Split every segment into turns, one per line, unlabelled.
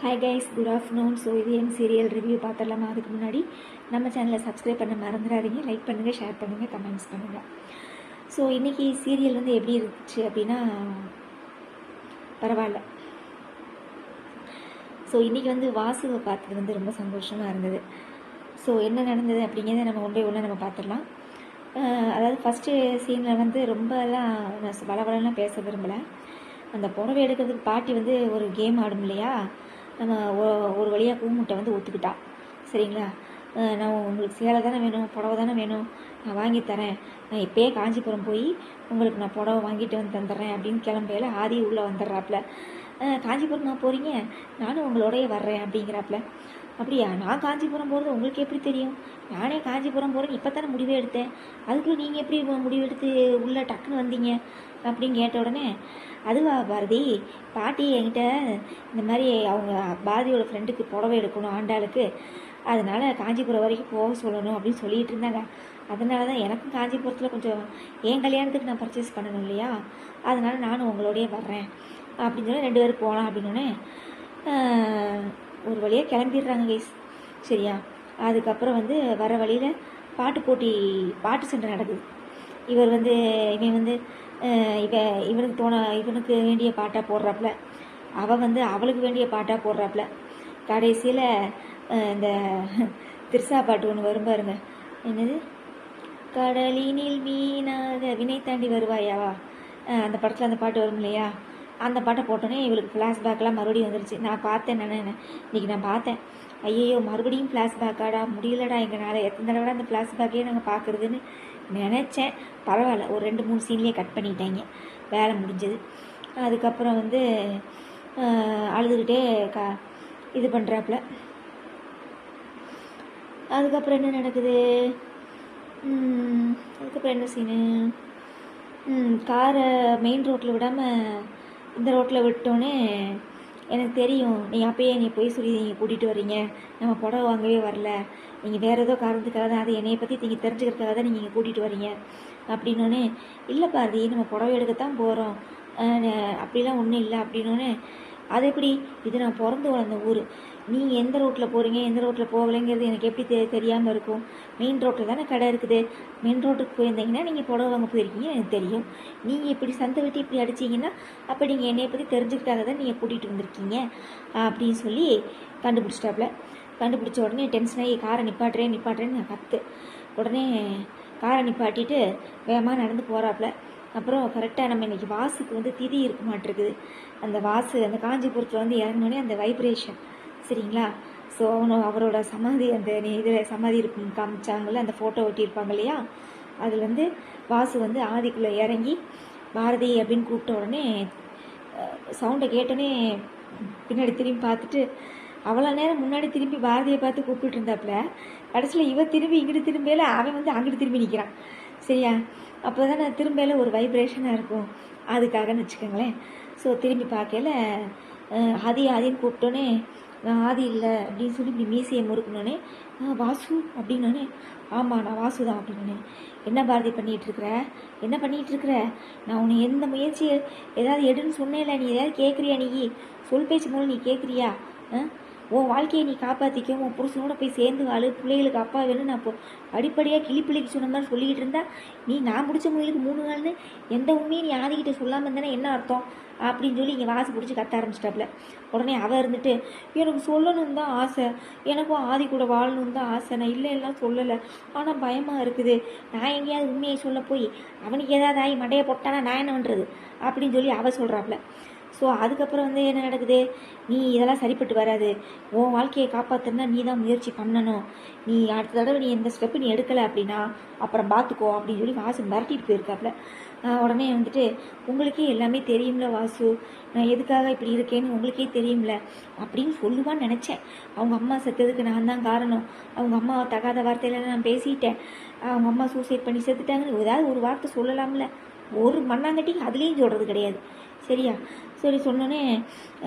Hi guys, good afternoon. So இது என் serial review பார்த்துடலாமா? அதுக்கு முன்னாடி நம்ம சேனலை சப்ஸ்கிரைப் பண்ண மறந்துடாதீங்க. லைக் பண்ணுங்கள், ஷேர் பண்ணுங்கள், கமெண்ட்ஸ் பண்ணுங்கள். ஸோ இன்றைக்கி சீரியல் வந்து எப்படி இருந்துச்சு அப்படின்னா பரவாயில்ல. ஸோ இன்றைக்கி வந்து வாசுவை பார்த்தது வந்து ரொம்ப சந்தோஷமாக இருந்தது. ஸோ என்ன நடந்தது அப்படிங்கிறத நம்ம ஒன்றே ஒன்று நம்ம பார்த்துடலாம். அதாவது ஃபஸ்ட்டு சீனில் வந்து ரொம்பலாம் நான் பலபலலாம் பேச விரும்பலை. அந்த புடவை எடுக்கிறதுக்கு பாட்டி வந்து ஒரு கேம் ஆடும் இல்லையா, நம்ம ஒரு வழியாக பூமுட்டை வந்து ஒத்துக்கிட்டா. சரிங்களா, நான் உங்களுக்கு சேலை தானே வேணும், புடவை தானே வேணும், நான் வாங்கி தரேன், நான் இப்போயே காஞ்சிபுரம் போய் உங்களுக்கு நான் புடவை வாங்கிட்டு வந்து தந்துடுறேன் அப்படின்னு கிளம்பையில ஆதி உள்ளே வந்துடுறாப்புல. காஞ்சிபுரம் நான் போகிறீங்க, நானும் உங்களோடய வர்றேன் அப்படிங்கிறாப்புல. அப்படியா, நான் காஞ்சிபுரம் போகிறது உங்களுக்கு எப்படி தெரியும்? நானே காஞ்சிபுரம் போகிறேன்னு இப்போ தானே முடிவே எடுத்தேன், அதுக்குள்ளே நீங்கள் எப்படி முடிவெடுத்து உள்ளே டக்குன்னு வந்தீங்க அப்படின்னு கேட்ட உடனே, அதுவா பாரதி, பாட்டி என்கிட்ட இந்த மாதிரி அவங்க பாரதியோட ஃப்ரெண்டுக்கு புடவை எடுக்கணும் ஆண்டாளுக்கு, அதனால் காஞ்சிபுரம் வரைக்கும் போக சொல்லணும் அப்படின்னு சொல்லிகிட்டு இருந்தாங்க. அதனால தான் எனக்கும் காஞ்சிபுரத்தில் கொஞ்சம் என் கல்யாணத்துக்கு நான் பர்ச்சேஸ் பண்ணணும் இல்லையா, அதனால் நானும் உங்களோடய வர்றேன் அப்படின்னு சொல்லி 2 பேரும் போகலாம் அப்படின்னோடனே ஒரு வழியாக கிளம்பிடுறாங்க கைஸ். சரியா, அதுக்கப்புறம் வந்து வர வழியில் பாட்டு சண்டை நடக்குது. இவன் வந்து இவனுக்கு வேண்டிய பாட்டாக போடுறாப்புல, அவள் வந்து அவளுக்கு வேண்டிய பாட்டாக போடுறாப்புல. கடைசியில் இந்த திரிசா பாட்டு ஒன்று வரும் பாருங்க, என்னது, கடலினில் மீனாக வினை தாண்டி வருவாயாவா, அந்த படத்தில் அந்த பாட்டு வரும் இல்லையா, அந்த பாட்டை போட்டோன்னே இவளுக்கு ஃப்ளாஷ்பேக்கெலாம் மறுபடியும் வந்துருச்சு. நான் பார்த்தேன், இன்றைக்கி நான் பார்த்தேன், ஐயோ மறுபடியும் ஃப்ளாஷ்பேக்காடா, முடியலடா எங்களால், எத்தனை தடவை அந்த ஃப்ளாஷ்பேக்கே நாங்கள் பார்க்குறதுன்னு நினச்சேன். பரவாயில்ல, ஒரு 2-3 சீன்லேயே கட் பண்ணிட்டாங்க, வேலை முடிஞ்சது. அதுக்கப்புறம் வந்து அழுதுகிட்டே இது பண்ணுறாப்புல. அதுக்கப்புறம் என்ன நடக்குது, அதுக்கப்புறம் என்ன சீனு, காரை மெயின் ரோட்டில் விடாமல் இந்த ரோட்டில் விட்டோன்னே, எனக்கு தெரியும் நீங்கள் அப்பயே என்னை போய் சொல்லி நீங்கள் கூட்டிகிட்டு வர்றீங்க, நம்ம புடவை வாங்கவே வரல, நீங்கள் வேறு ஏதோ காரணத்துக்காக தான், அது என்னையை பற்றி நீங்கள் தெரிஞ்சுக்கிறதுக்காக தான் நீங்கள் இங்கே கூட்டிகிட்டு வரீங்க அப்படின்னோடனே, இல்லை பாரதி நம்ம புடவை எடுக்கத்தான் போகிறோம், அப்படிலாம் ஒன்றும் இல்லை அப்படின்னோடனே, அது எப்படி, இது நான் பிறந்து வளர்ந்த ஊர், நீங்கள் எந்த ரோட்டில் போகிறீங்க எந்த ரோட்டில் போகலைங்கிறது எனக்கு எப்படி தெரியாமல் இருக்கும், மெயின் ரோட்டில் தானே கடை இருக்குது, மெயின் ரோட்டுக்கு போயிருந்தீங்கன்னா நீங்கள் புடவை வாங்க போயிருக்கீங்க எனக்கு தெரியும், நீங்கள் இப்படி சந்தை வெட்டி இப்படி அடிச்சிங்கன்னா அப்போ நீங்கள் என்னையை பற்றி தெரிஞ்சுக்கிட்டாக தான் நீங்கள் கூட்டிகிட்டு வந்திருக்கீங்க அப்படின்னு சொல்லி கண்டுபிடிச்சிட்டாப்புல. கண்டுபிடிச்ச உடனே டென்ஷன் ஆகி காரை நிப்பாட்டுறேன்னு நான் கற்று உடனே காரை நிப்பாட்டிட்டு வேகமாக நடந்து போகிறாப்புல. அப்புறம் கரெக்டாக நம்ம இன்றைக்கி வாசுக்கு வந்து திதி இருக்க மாட்டிருக்குது. அந்த வாசு அந்த காஞ்சிபுரத்தில் வந்து இறங்கினோடனே அந்த வைப்ரேஷன், சரிங்களா, ஸோ அவரோட சமாதி, அந்த இதில் சமாதி இருக்கும் காமிச்சாங்கள்ல, அந்த ஃபோட்டோ ஒட்டியிருப்பாங்க இல்லையா, அதில் வந்து வாசு வந்து ஆதிக்குள்ளே இறங்கி பாரதி அப்படின்னு கூப்பிட்ட உடனே சவுண்டை கேட்டோன்னே பின்னாடி திரும்பி பார்த்துட்டு, அவ்வளோ நேரம் முன்னாடி திரும்பி பாரதியை பார்த்து கூப்பிட்டு இருந்தாப்புல, கடைசியில் இவ திரும்பி இங்கிட்டு திரும்பியில அவன் வந்து அங்கிட்டு திரும்பி நிற்கிறான். சரியா, அப்போ தானே திரும்பியில ஒரு வைப்ரேஷனாக இருக்கும், அதுக்காகன்னு வச்சுக்கோங்களேன். ஸோ திரும்பி பார்க்கல ஆதின்னு கூப்பிட்டோன்னே, நான் ஆதி இல்லை அப்படின்னு சொல்லி இப்படி மீசையை முறுக்கணுன்னே, வாசு அப்படின்னோடனே, ஆமாம் நான் வாசு தான் அப்படின்னே. என்ன பாரதி பண்ணிகிட்ருக்குற, என்ன பண்ணிகிட்ருக்குற, நான் உன்னை எந்த முயற்சி ஏதாவது எடுன்னு சொன்னேன்ல, நீ ஏதாவது கேட்குறியா, நீ சொல் பேச்சு மூலம் நீ கேட்குறியா, உன் வாழ்க்கையை நீ காப்பாற்றிக்க, உன் புருஷனோட போய் சேர்ந்து வாழு, பிள்ளைகளுக்கு அப்பா வேணும், நான் இப்போ அடிப்படையாக கிளிப்பிள்ளைக்கு சொன்ன மாதிரி சொல்லிக்கிட்டு இருந்தா, நீ நான் பிடிச்ச முயலுக்கு 3 நாள்னு எந்த உண்மையை நீ ஆதிக்கிட்ட சொல்லாமல் இருந்தேன்னா என்ன அர்த்தம் அப்படின்னு சொல்லி இங்கே வாசு பிடிச்சி கத்த ஆரம்பிச்சிட்டாப்புல. உடனே அவள் இருந்துட்டு, எனக்கு சொல்லணும்னு தான் ஆசை, எனக்கும் ஆதி கூட வாழணும்னு தான் ஆசை, நான் இல்லைன்னா சொல்லலை, ஆனால் பயமாக இருக்குது, நான் எங்கேயாவது உண்மையை சொல்ல போய் அவனுக்கு ஏதாவது ஆகி மண்டையை போட்டானா நான் என்ன பண்ணுறது அப்படின்னு சொல்லி அவள் சொல்கிறாப்புல. ஸோ அதுக்கப்புறம் வந்து என்ன நடக்குது, நீ இதெல்லாம் சரிப்பட்டு வராது, உன் வாழ்க்கையை காப்பாற்றுனா நீ தான் முயற்சி பண்ணணும், நீ அடுத்த தடவை நீ எந்த ஸ்டெப்பு நீ எடுக்கலை அப்படின்னா அப்புறம் பார்த்துக்கோ அப்படின்னு சொல்லி வாசு மிரட்டிட்டு போயிருக்காப்புல. உடனே வந்துட்டு, உங்களுக்கே எல்லாமே தெரியும்ல வாசு, நான் எதுக்காக இப்படி இருக்கேன்னு உங்களுக்கே தெரியும்ல அப்படின்னு சொல்லுவான்னு நினச்சேன், அவங்க அம்மா செத்ததுக்கு நான் தான் காரணம், அவங்க அம்மா தகாத வார்த்தையில நான் பேசிட்டேன், அவங்க அம்மா சூசைட் பண்ணி செத்துட்டாங்கன்னு ஏதாவது ஒரு வார்த்தை சொல்லலாம்ல, ஒரு மண்ணாங்கட்டிக்கு அதுலேயும் சொல்கிறது கிடையாது. சரியா, சரி சொன்னோன்னே,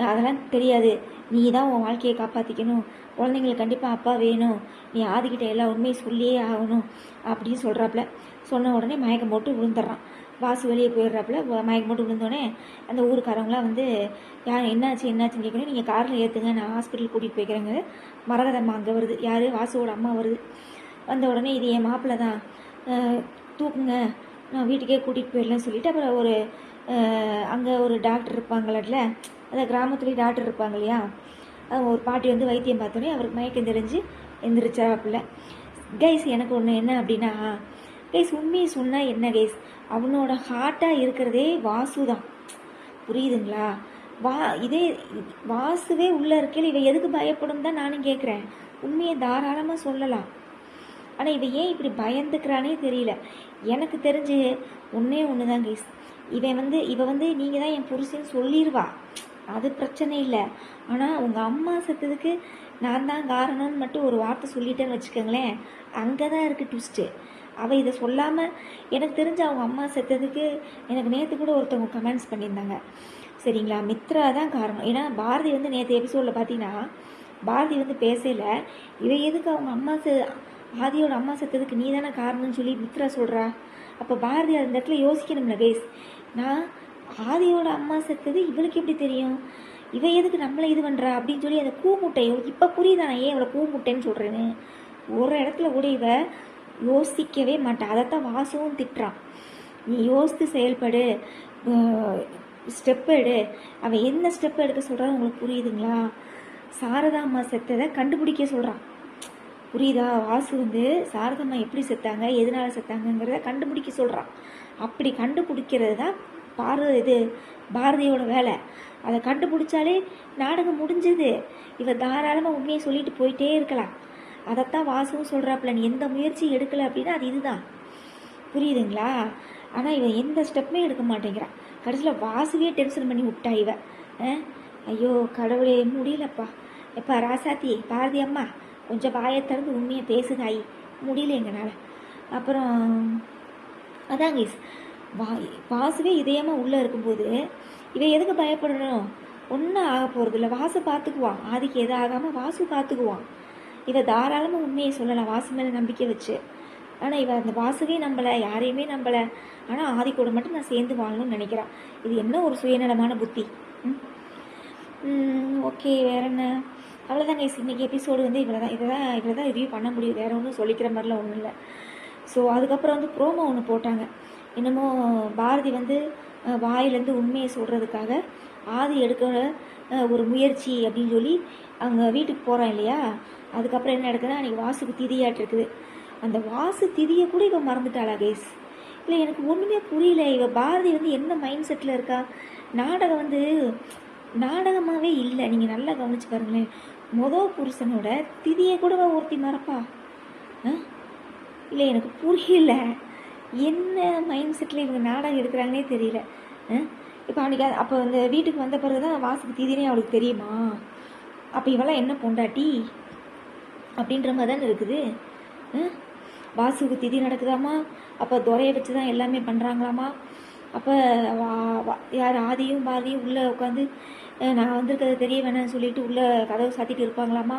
அதெல்லாம் தெரியாது, நீ தான் உன் வாழ்க்கையை காப்பாற்றிக்கணும், குழந்தைங்களுக்கு கண்டிப்பாக அப்பா வேணும், நீ ஆதிக்கிட்ட எல்லா உண்மையை சொல்லியே ஆகணும் அப்படின்னு சொல்கிறாப்புல. சொன்ன உடனே மயக்கம் போட்டு விழுந்துடுறான். வாசு வெளியே போயிடுறாப்புல. மயக்கம் போட்டு விழுந்தோடனே அந்த ஊருக்காரங்களாம் வந்து யார் என்னாச்சுன்னு கேட்கணும். நீங்கள் காரில் ஏற்றுங்க, நான் ஹாஸ்பிட்டல் கூட்டிகிட்டு போய்க்கிறேங்க. மரகதம்மா அங்கே வருது. யார்? வாசுவோட அம்மா வருது. வந்த உடனே இது என் மாப்பிள்ளை தான், தூக்குங்க, நான் வீட்டுக்கே கூட்டிகிட்டு போயிடலான்னு சொல்லிவிட்டு அப்புறம் ஒரு அங்கே ஒரு டாக்டர் இருப்பாங்கள, அந்த கிராமத்துலேயே டாக்டர் இருப்பாங்க இல்லையா, ஒரு பாட்டி வந்து வைத்தியம் பார்த்தோன்னே அவருக்கு மயக்கம் தெரிஞ்சு எந்திரிச்சாப்புல. கைஸ் எனக்கு ஒன்று என்ன அப்படின்னா, கைஸ் உண்மையை சொன்னால் என்ன கைஸ், அவனோட ஹார்ட்டாக இருக்கிறதே வாசு தான். புரியுதுங்களா? இதே வாசுவே உள்ளே இருக்கையில் இவன் எதுக்கு பயப்படும் தான் நானும் கேட்குறேன். உண்மையை தாராளமாக சொல்லலாம். ஆனால் இவன் ஏன் இப்படி பயந்துக்கிறானே தெரியல. எனக்கு தெரிஞ்சு ஒன்றே ஒன்று தான் கைஸ், இவ வந்து நீங்கள் தான் என் புருஷன்னு சொல்லிடுவா, அது பிரச்சனை இல்லை. ஆனால் உங்கள் அம்மா செத்ததுக்கு நான் தான் காரணம்னு மட்டும் ஒரு வார்த்தை சொல்லிட்டேன்னு வச்சுக்கோங்களேன், அங்கே தான் இருக்குது ட்விஸ்ட்டு. அவள் இதை சொல்லாமல், எனக்கு தெரிஞ்ச அவங்க அம்மா செத்ததுக்கு எனக்கு நேற்று கூட ஒருத்தவங்க கமெண்ட்ஸ் பண்ணியிருந்தாங்க, சரிங்களா, மித்ரா தான் காரணம். ஏன்னா பாரதி வந்து நேற்று எபிசோடில் பார்த்தீங்கன்னா பாரதி வந்து பேசலை, இவன் எதுக்கு அவங்க அம்மா ஆதியோட அம்மா செத்ததுக்கு நீ தானே காரணம்னு சொல்லி மித்ரா சொல்கிறா. அப்போ பாரதி அந்த இடத்துல யோசிக்கணும்ல கைஸ், நான் ஆதியோட அம்மா செத்தது இவளுக்கு எப்படி தெரியும், இவ எதுக்கு நம்மளை இது பண்ணுறா அப்படின்னு சொல்லி அந்த கூமுட்டையோ இப்போ புரியுதா நான் ஏன் இவளை கூமுட்டைன்னு சொல்கிறேன்னு. ஒரு இடத்துல கூட இவ யோசிக்கவே மாட்டா. அதைத்தான் வாசுவும் திட்டுறான், நீ யோசித்து செயல்படு, ஸ்டெப் எடு. அவன் என்ன ஸ்டெப் எடுக்க சொல்கிறான்னு உங்களுக்கு புரியுதுங்களா? சாரதா அம்மா செத்ததை கண்டுபிடிக்க சொல்கிறான், புரியுதா? வாசு வந்து சாரதம்மா எப்படி செத்தாங்க, எதனால செத்தாங்கங்கிறத கண்டுபிடிக்க சொல்கிறான். அப்படி கண்டுபிடிக்கிறது தான் பாரதியோட வேலை. அதை கண்டுபிடிச்சாலே நாடகம் முடிஞ்சது. இவ தாராளமாக உண்மையை சொல்லிட்டு போயிட்டே இருக்கலாம். அதைத்தான் வாசுவும் சொல்கிறாப்புல, நீ எந்த முயற்சியும் எடுக்கலை அப்படின்னா அது இதுதான், புரியுதுங்களா? ஆனால் இவன் எந்த ஸ்டெப்புமே எடுக்க மாட்டேங்கிறான். கடைசியில் வாசுவே டென்ஷன் பண்ணி விட்டா இவ. ஐயோ கடவுளே, முடியலப்பா. எப்பா ராசாத்தி, பாரதி அம்மா கொஞ்சம் வாயை திறந்து உண்மையை பேசுதாயி, முடியல எங்கனால. அப்புறம் அதாங்க வாசுவே இதயமாக உள்ளே இருக்கும்போது இவன் எதுக்கு பயப்படணும்? ஒன்றும் ஆக போகிறது இல்லை. வாசு பார்த்துக்குவான், ஆதிக்கு எதுவும் ஆகாமல் வாசு பார்த்துக்குவான். இவ தாராளமாக உண்மையை சொல்லலாம் வாசு மேலே நம்பிக்கை வச்சு. ஆனால் இவ அந்த வாசுவே நம்பலை, யாரையுமே நம்பலை. ஆனால் ஆதி கூட மட்டும் நான் சேர்ந்து வாழணும்னு நினைக்கிறான். இது என்ன ஒரு சுயநலமான புத்தி. ஓகே, வேற என்ன? அவ்வளோதாங்க இன்றைக்கி எபிசோடு வந்து இவ்வளோ தான் ரிவ்யூ பண்ண முடியும். வேறு ஒன்றும் சொல்லிக்கிற மாதிரிலாம் ஒன்றும் இல்லை. ஸோ அதுக்கப்புறம் வந்து ப்ரோமோ ஒன்று போட்டாங்க. என்னமோ பாரதி வந்து வாயிலேருந்து உண்மையை சொல்கிறதுக்காக ஆதி எடுக்கிற ஒரு முயற்சி அப்படின்னு சொல்லி அவங்க வீட்டுக்கு போகிறான் இல்லையா. அதுக்கப்புறம் என்ன நடக்குதுன்னா, அன்றைக்கி வாசுக்கு திதியாட்டிருக்குது. அந்த வாசு திதியை கூட இவன் மறந்துட்டாளா கைஸ்? இல்லை, எனக்கு ஒன்றுமே புரியல. இவ பாரதி வந்து என்ன மைண்ட் செட்டில் இருக்கா? நாடகம் வந்து நாடகமாகவே இல்லை. நீங்கள் நல்லா கவனிச்சு பாருங்களேன். புருஷனோட திதியை கூட ஒருத்தி மறப்பா? இல்லை, எனக்கு புரியல. என்ன மைண்ட் செட்டில் இவங்க நாடகம் எடுக்கிறாங்கன்னே தெரியல. இப்போ அன்றைக்கி அப்போ அந்த வீட்டுக்கு வந்த பிறகு தான் வாசுக்கு திதினே அவளுக்கு தெரியுமா? அப்போ இவெல்லாம் என்ன பொண்டாட்டி அப்படின்ற மாதிரி தானே இருக்குது. வாசுக்கு திதி நடக்குதாமா? அப்போ துறையை வச்சு தான் எல்லாமே பண்ணுறாங்களாமா? அப்போ யார் ஆதியும் பாரதியும் உள்ளே உட்காந்து நான் வந்திருக்கிறத தெரிய வேணாம்னு சொல்லிட்டு உள்ளே கதவை சாத்திட்டு இருப்பாங்களாமா?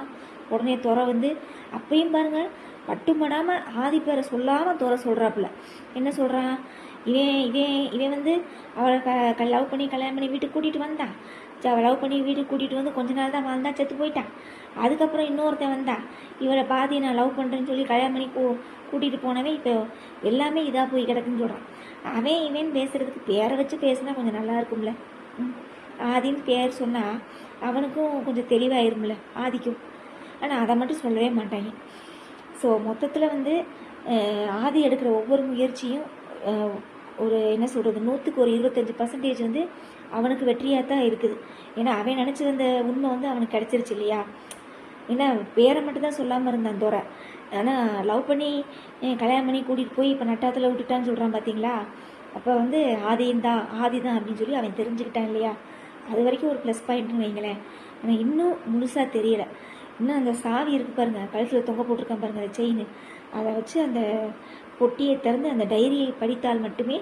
உடனே துறை வந்து அப்பையும் பாருங்கள் பட்டுப்படாமல் ஆதி பேரை சொல்லாமல் துறை சொல்கிறாப்புல. என்ன சொல்கிறான்? இவன் வந்து அவளை லவ் பண்ணி கல்யாணம் பண்ணி வீட்டுக்கு கூட்டிகிட்டு வந்தான். அவள் லவ் பண்ணி வீட்டுக்கு கூட்டிகிட்டு வந்து கொஞ்ச நாள் தான் வாழ்ந்தான், செத்து போயிட்டான். அதுக்கப்புறம் இன்னொருத்தன் வந்தான், இவளை பாதி நான் லவ் பண்ணுறேன்னு சொல்லி கல்யாணம் பண்ணி கூட்டிகிட்டு போனவன் இப்போ எல்லாமே இதாக போய் கிடக்குன்னு சொல்கிறான். இவன் பேசுகிறதுக்கு பேரை வச்சு பேசுனா கொஞ்சம் நல்லா இருக்கும்ல. ஆதின்னு பேர் சொன்னால் அவனுக்கும் கொஞ்சம் தெளிவாயிரும்ல, ஆதிக்கும். ஆனால் அதை மட்டும் சொல்லவே மாட்டாங்க. ஸோ மொத்தத்தில் வந்து ஆதி எடுக்கிற ஒவ்வொரு முயற்சியும் ஒரு என்ன சொல்கிறது, 100க்கு ஒரு 25% வந்து அவனுக்கு வெற்றியாக தான் இருக்குது. ஏன்னா அவன் நினச்சி வந்த உண்மை வந்து அவனுக்கு கிடச்சிருச்சு இல்லையா. ஏன்னா பேரை மட்டும் தான் சொல்லாமல் இருந்தான் துறை. ஆனால் லவ் பண்ணி கல்யாணம் பண்ணி கூட்டிகிட்டு போய் இப்போ நட்டாத்தில் விட்டுட்டான்னு சொல்கிறான் பார்த்தீங்களா. அப்போ வந்து ஆதி தான் அப்படின்னு சொல்லி அவன் தெரிஞ்சுக்கிட்டான் இல்லையா. அது வரைக்கும் ஒரு ப்ளஸ் பாயிண்ட்னு வைங்களேன். ஆனால் இன்னும் முழுசாக தெரியலை. இன்னும் அந்த சாவி இருக்குது பாருங்கள், கழுத்தில் தொங்க போட்டிருக்கான் பாருங்கள், அந்த செயின், அதை வச்சு அந்த பொட்டியை திறந்து அந்த டைரியை படித்தால் மட்டுமே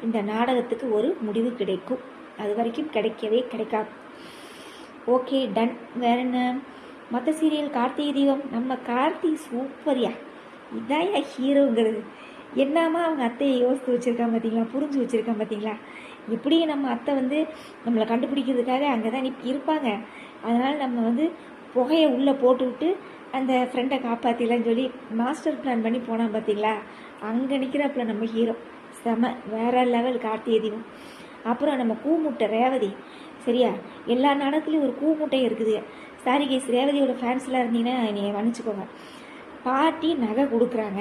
இந்த நாடகத்துக்கு ஒரு முடிவு கிடைக்கும். அது வரைக்கும் கிடைக்கவே கிடைக்காது. Okay, done. வேற என்ன? மற்ற சீரியல் கார்த்திகை தீபம், நம்ம கார்த்தி சூப்பர்யா, இதாயா ஹீரோங்கிறது. என்னாமா அவங்க அத்தையை யோசித்து வச்சுருக்கான் பார்த்தீங்களா, புரிஞ்சு வச்சுருக்கான் பார்த்தீங்களா. எப்படியும் நம்ம அத்தை வந்து நம்மளை கண்டுபிடிக்கிறதுக்காக அங்கே தான் இருப்பாங்க. அதனால் நம்ம வந்து புகையை உள்ளே போட்டுவிட்டு அந்த ஃப்ரெண்டை காப்பாற்றிடலான்னு சொல்லி மாஸ்டர் பிளான் பண்ணி போனான் பார்த்தீங்களா. அங்கே நிற்கிறாப்புல நம்ம ஹீரோ, செம வேற லெவல் கார்த்திகை தீபம். அப்புறம் நம்ம கூமுட்டை ரேவதி, சரியா, எல்லா நாடகத்துலேயும் ஒரு கூமுட்டை இருக்குது. சாரி கேஸ், ரேவதியோட ஃபேன்ஸ்லாம் இருந்தீங்கன்னா என்னை மன்னிச்சுக்கோங்க. பாட்டி நகை கொடுக்குறாங்க,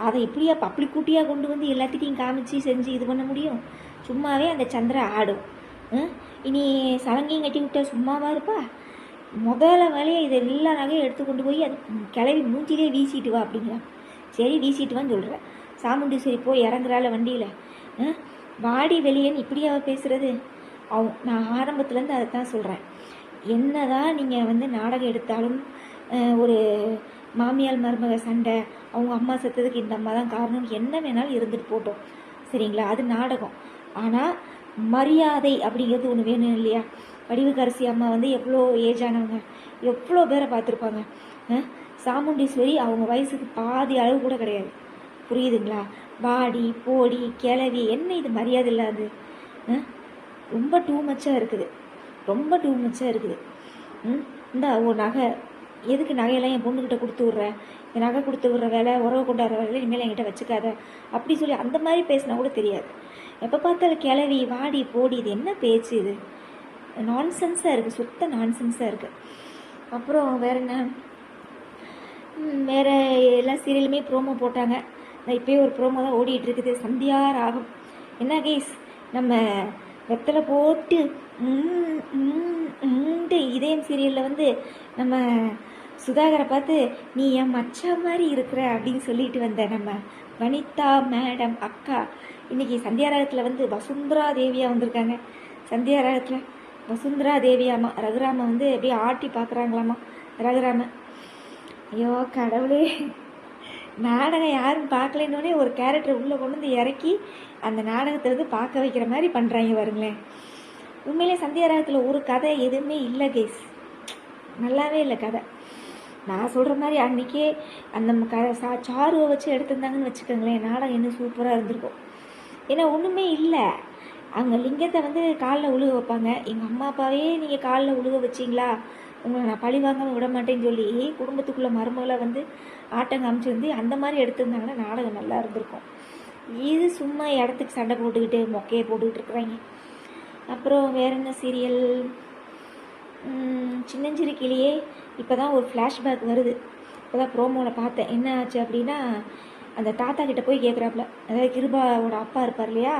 அதை இப்படியா பப்ளி கூட்டியாக கொண்டு வந்து எல்லாத்துட்டையும் காமிச்சு செஞ்சு இது பண்ண முடியும்? சும்மாவே அந்த சந்திரா ஆடும். இனி சலங்கையும் கட்டி விட்டா சும்மாவா இருப்பா? முதல்ல வேலையை இதை எல்லா நகையும் எடுத்து கொண்டு போய் அது கிளவி மூஞ்சிலே வீசிட்டு வா அப்படிங்களா. சரி வீசிட்டு வான்னு சொல்கிறேன். சாமுண்டீஸ்வரி போய் இறங்குறாள் வண்டியில். வாடி வெளியேன்னு இப்படியா பேசுகிறது? நான் ஆரம்பத்துலேருந்து அதை தான் சொல்கிறேன். என்ன தான் நீங்கள் வந்து நாடகம் எடுத்தாலும் ஒரு மாமியார் மருமக சண்டை, அவங்க அம்மா செத்ததுக்கு இந்த அம்மா தான் காரணம், என்ன வேணாலும் இருந்துட்டு போட்டோம், சரிங்களா, அது நாடகம். ஆனால் மரியாதை அப்படிங்கிறது ஒன்று வேணும் இல்லையா. வடிவுக்கரசி அம்மா வந்து எவ்வளோ ஏஜ் ஆனவங்க, எவ்வளோ பேரை பார்த்துருப்பாங்க. சாமுண்டீஸ்வரி அவங்க வயசுக்கு பாதி அளவு கூட கிடையாது, புரியுதுங்களா. வாடி போடி கிளவி என்ன இது மரியாதை இல்லாது, ரொம்ப டூ மச்சாக இருக்குது, ரொம்ப டூ மச்சாக இருக்குது. இந்த ஒரு நகை எதுக்கு நகையெல்லாம் என் பொண்ணுக்கிட்ட கொடுத்து விட்றேன், என் நகை கொடுத்து விட்ற வேலை, உறவு கொண்டாடுற வேலை இனிமேல் என்கிட்ட வச்சுக்காத அப்படி சொல்லி அந்த மாதிரி பேசினா கூட தெரியாது. எப்போ பார்த்தாலும் கிளவி வாடி போடி, இது என்ன பேச்சு, இது நான்சென்ஸாக இருக்குது, சுத்த நான்சென்ஸாக இருக்குது. அப்புறம் வேறு என்ன, வேறு எல்லா சீரியலுமே ப்ரோமோ போட்டாங்க. இப்போயே ஒரு ப்ரோமோ தான் ஓடிட்டு இருக்குது, சந்தியா ராகம். என்ன கேஸ், நம்ம வெத்தலை போட்டு இதயம் சீரியலில் வந்து நம்ம சுதாகரை பார்த்து நீ என் மச்சா மாதிரி இருக்கிற அப்படின்னு சொல்லிட்டு வந்த நம்ம வனிதா மேடம் அக்கா இன்னைக்கு சந்தியா ராகத்தில் வந்து வசுந்தரா தேவியாக வந்திருக்காங்க. சந்தியா ராகத்தில் வசுந்தரா தேவியாமா ரகுராம வந்து அப்படியே ஆட்டி பார்க்குறாங்களாமா ரகுராம. ஐயோ கடவுளே, நாடகம் யாரும் பார்க்கலன்னொடனே ஒரு கேரக்டர் உள்ளே கொண்டு வந்து இறக்கி அந்த நாடகத்தை வந்து பார்க்க வைக்கிற மாதிரி பண்ணுறாங்க வருங்களேன். உண்மையிலே சந்தியா ராகத்தில் ஒரு கதை எதுவுமே இல்லை கேஸ், நல்லாவே இல்லை கதை. நான் சொல்கிற மாதிரி அன்றைக்கே அந்த சாருவை வச்சு எடுத்திருந்தாங்கன்னு வச்சுக்கோங்களேன், நாடகம் இன்னும் சூப்பராக இருந்திருக்கும். ஏன்னா ஒன்றுமே இல்லை, அவங்க லிங்கத்தை வந்து காலில் உழுக வைப்பாங்க. எங்கள் அம்மா அப்பாவே நீங்கள் காலில் உழுக வச்சிங்களா, உங்களை நான் பழி வாங்காமல் விட மாட்டேன்னு சொல்லி குடும்பத்துக்குள்ளே மருமகளை வந்து ஆட்டம் காமிச்சு வந்து அந்த மாதிரி எடுத்திருந்தாங்கன்னா நாடகம் நல்லா இருந்திருக்கும். இது சும்மா இடத்துக்கு சண்டை போட்டுக்கிட்டு மொக்கையை போட்டுக்கிட்டு இருக்கிறாங்க. அப்புறம் வேற என்ன சீரியல், சின்னஞ்சிறு கிளியே இப்போ தான் ஒரு ஃப்ளாஷ்பேக் வருது. இப்போ தான் ப்ரோமோவில் பார்த்தேன். என்ன ஆச்சு அப்படின்னா, அந்த தாத்தா கிட்டே போய் கேட்குறாப்புல, அதாவது கிருபாவோட அப்பா இருப்பார் இல்லையா,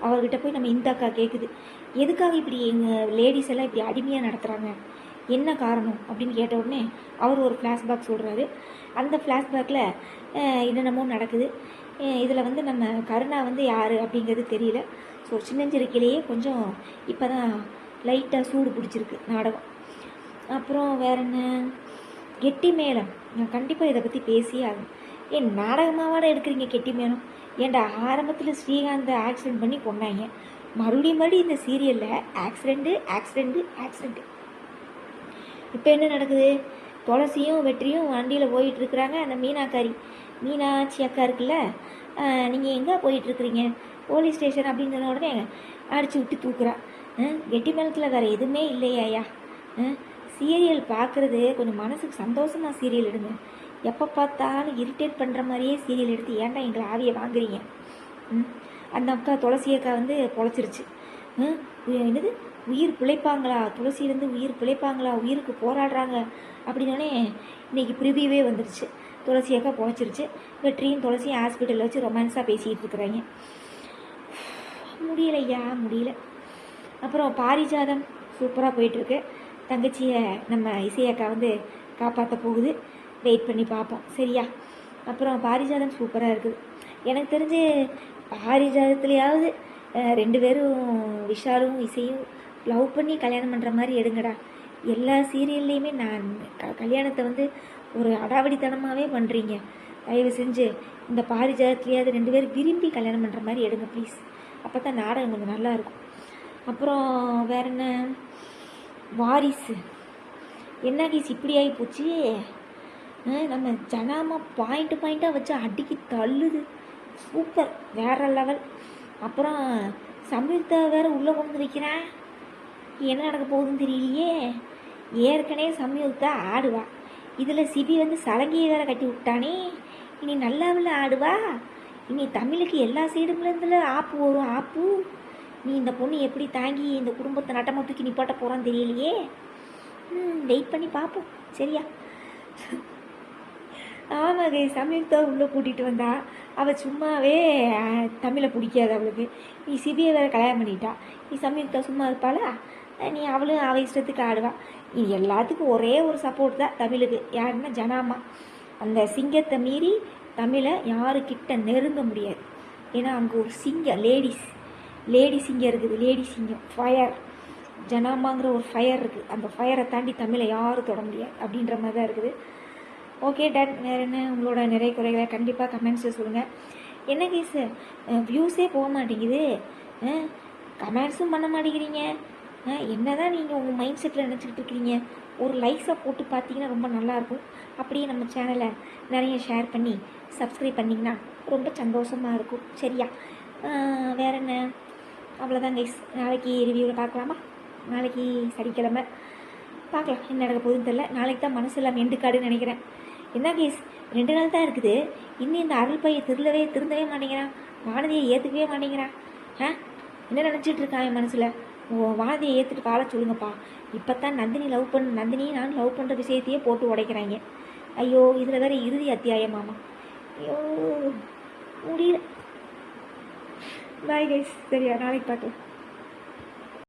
அவர்கிட்ட போய் நம்ம இந்த அக்கா கேட்குது, எதுக்காக இப்படி எங்கள் லேடிஸ் எல்லாம் இப்படி அடிமையாக நடத்துகிறாங்க, என்ன காரணம் அப்படின்னு கேட்ட உடனே அவர் ஒரு ஃப்ளாஷ்பேக் சொல்கிறாரு. அந்த ஃப்ளாஷ்பேக்கில் என்னென்னமோ நடக்குது. இதில் வந்து நம்ம கருணா வந்து யார் அப்படிங்கிறது தெரியல. ஸோ சின்னஞ்சிறுக்கிலேயே கொஞ்சம் இப்போ தான் லைட்டாக சூடு பிடிச்சிருக்கு நாடகம். அப்புறம் வேறு என்ன, கெட்டி மேளம். நான் கண்டிப்பாக இதை பற்றி பேசியே ஆகும். ஏன் நாடகமாவாட எடுக்கிறீங்க கெட்டி மேளம்? ஏன்டா ஆரம்பத்தில் ஸ்ரீகாந்தை ஆக்சிடெண்ட் பண்ணி கொண்டாங்க, மறுபடியும் இந்த சீரியலில் ஆக்சிடெண்ட்டு. இப்போ என்ன நடக்குது, துளசியும் வெற்றியும் வண்டியில் போயிட்டுருக்குறாங்க. அந்த மீனாட்சி அக்கா இருக்குல்ல, நீங்கள் எங்கே போயிட்டுருக்குறீங்க, போலீஸ் ஸ்டேஷன் அப்படின்னு சொன்ன உடனே அடித்து விட்டு தூக்குறா. கெட்டி மேளத்தில் வேறு எதுவுமே இல்லையா? சீரியல் பார்க்குறது கொஞ்சம் மனசுக்கு சந்தோஷமாக சீரியல் எடுங்க. எப்போ பார்த்தாலும் இரிட்டேட் பண்ணுற மாதிரியே சீரியல் எடுத்து ஏன்டா எங்களை ஆவியை வாங்குறீங்க? அந்த அக்கா துளசி அக்கா வந்து பொழைச்சிருச்சு. என்னது உயிர் பிழைப்பாங்களா, துளசியிலேருந்து உயிர் பிழைப்பாங்களா, உயிருக்கு போராடுறாங்க அப்படின்னோடனே இன்றைக்கி ப்ரிவியூவே வந்துருச்சு. துளசி அக்கா பொழைச்சிருச்சு. வெற்றியும் துளசியும் ஹாஸ்பிட்டலில் வச்சு ரொமான்ஸாக பேசிகிட்டு இருக்கிறாங்க. முடியல. அப்புறம் பாரிஜாதம் சூப்பராக போயிட்டுருக்கு. தங்கச்சியை நம்ம இசையக்கா வந்து காப்பாற்ற போகுது, வெயிட் பண்ணி பார்ப்போம் சரியா. அப்புறம் பாரிஜாதம் சூப்பராக இருக்குது. எனக்கு தெரிஞ்சு பாரிஜாதத்துலேயாவது 2 பேரும் விஷாலும் இசையும் லவ் பண்ணி கல்யாணம் பண்ணுற மாதிரி எடுங்கடா. எல்லா சீரியல்லையுமே நான் கல்யாணத்தை வந்து ஒரு அடாவடித்தனமாகவே பண்ணுறீங்க. தயவு செஞ்சு இந்த பாரிஜாதத்துலேயாவது 2 பேரும் விரும்பி கல்யாணம் பண்ணுற மாதிரி எடுங்க ப்ளீஸ். அப்போ தான் நாடகம் கொஞ்சம் நல்லாயிருக்கும். அப்புறம் வேற என்ன, வாரிசு என்ன கேஸ் இப்படி ஆகி போச்சு. நம்ம ஜனாமா பாயிண்ட்டாக வச்சு அடிக்கி தள்ளுது. சூப்பர், வேற லெவல். அப்புறம் சம்யுக்தா வேற உள்ளே கொண்டு வைக்கிறேன். என்ன நடக்க போகுதுன்னு தெரியலையே. ஏற்கனவே சம்யுக்தா ஆடுவா, இதில் சிபி வந்து சலங்கையை வேற கட்டி விட்டானே. இனி நல்லாவில் ஆடுவா. இனி தமிழுக்கு எல்லா சைடுலேருந்துல ஆப்பு வரும். ஆப்பு நீ இந்த பொண்ணு எப்படி தாங்கி இந்த குடும்பத்தை நட்டமாக தூக்கி நீ போட்ட போகிறான்னு தெரியலையே. வெயிட் பண்ணி பார்ப்போம். சரியா? ஆமாங்க, சம்யுக்தா உள்ளே கூட்டிகிட்டு வந்தா. அவள் சும்மாவே தமிழை பிடிக்காது அவளுக்கு. நீ சிபியை வேறு கல்யாணம் பண்ணிட்டா. நீ சம்யுக்தா சும்மா இருப்பாளா? நீ அவளும் அவள் இஷ்டத்துக்கு ஆடுவா. இது எல்லாத்துக்கும் ஒரே ஒரு சப்போர்ட் தான் தமிழுக்கு. யாருன்னா ஜனாமா. அந்த சிங்கத்தை மீறி தமிழை யாருக்கிட்ட நெருங்க முடியாது. ஏன்னா அங்கே ஒரு சிங்கம், லேடி சிங்கம் இருக்குது. லேடி சிங்கம் ஃபயர், ஜனாமாங்கிற ஒரு ஃபயர் இருக்குது. அந்த ஃபயரை தாண்டி தமிழை யாரும் தொட முடியாது அப்படின்ற மாதிரி தான் இருக்குது. Okay done. வேறு என்ன உங்களோட நிறைய குறைகளை கண்டிப்பாக கமெண்ட்ஸில் சொல்லுங்கள். என்ன கேஸு வியூஸே போக மாட்டேங்குது, கமெண்ட்ஸும் பண்ண மாட்டேங்கிறீங்க. என்ன தான் நீங்கள் உங்கள் மைண்ட் செட்டில் நினச்சிக்கிட்டு இருக்கிறீங்க? ஒரு லைக்ஸை போட்டு பார்த்தீங்கன்னா ரொம்ப நல்லாயிருக்கும். அப்படியே நம்ம சேனலை நிறைய ஷேர் பண்ணி சப்ஸ்கிரைப் பண்ணிங்கன்னா ரொம்ப சந்தோஷமாக இருக்கும். சரியா? வேறு என்ன, அவ்வளோதான் கைஸ். நாளைக்கு ரிவ்யூவில் பார்க்கலாமா? நாளைக்கு சனிக்கிழமை பார்க்கலாம் என்ன நடக்க போகுதுன்னு தெரியல. நாளைக்கு தான் மனசு இல்லாமல் எண்டு காடுன்னு நினைக்கிறேன். என்ன கேஸ், 2 நாள் தான் இருக்குது. இன்னும் இந்த அருள் பையை திருந்தவே மாட்டேங்கிறான். வானதியை ஏற்றுக்கவே மாட்டேங்கிறான். என்ன நினச்சிட்டு இருக்கான் என் மனசில்? வானதியை ஏற்றுட்டு வாழ சொல்லுங்கப்பா. இப்போ தான் நந்தினியும் நான் லவ் பண்ணுற விஷயத்தையே போட்டு உடைக்கிறாங்க. ஐயோ, இதில் வேறு இறுதி அத்தியாயமாமா. ஐயோ முடியல. Bye guys. சரியா? நாளைக்கு பார்க்கலாம்.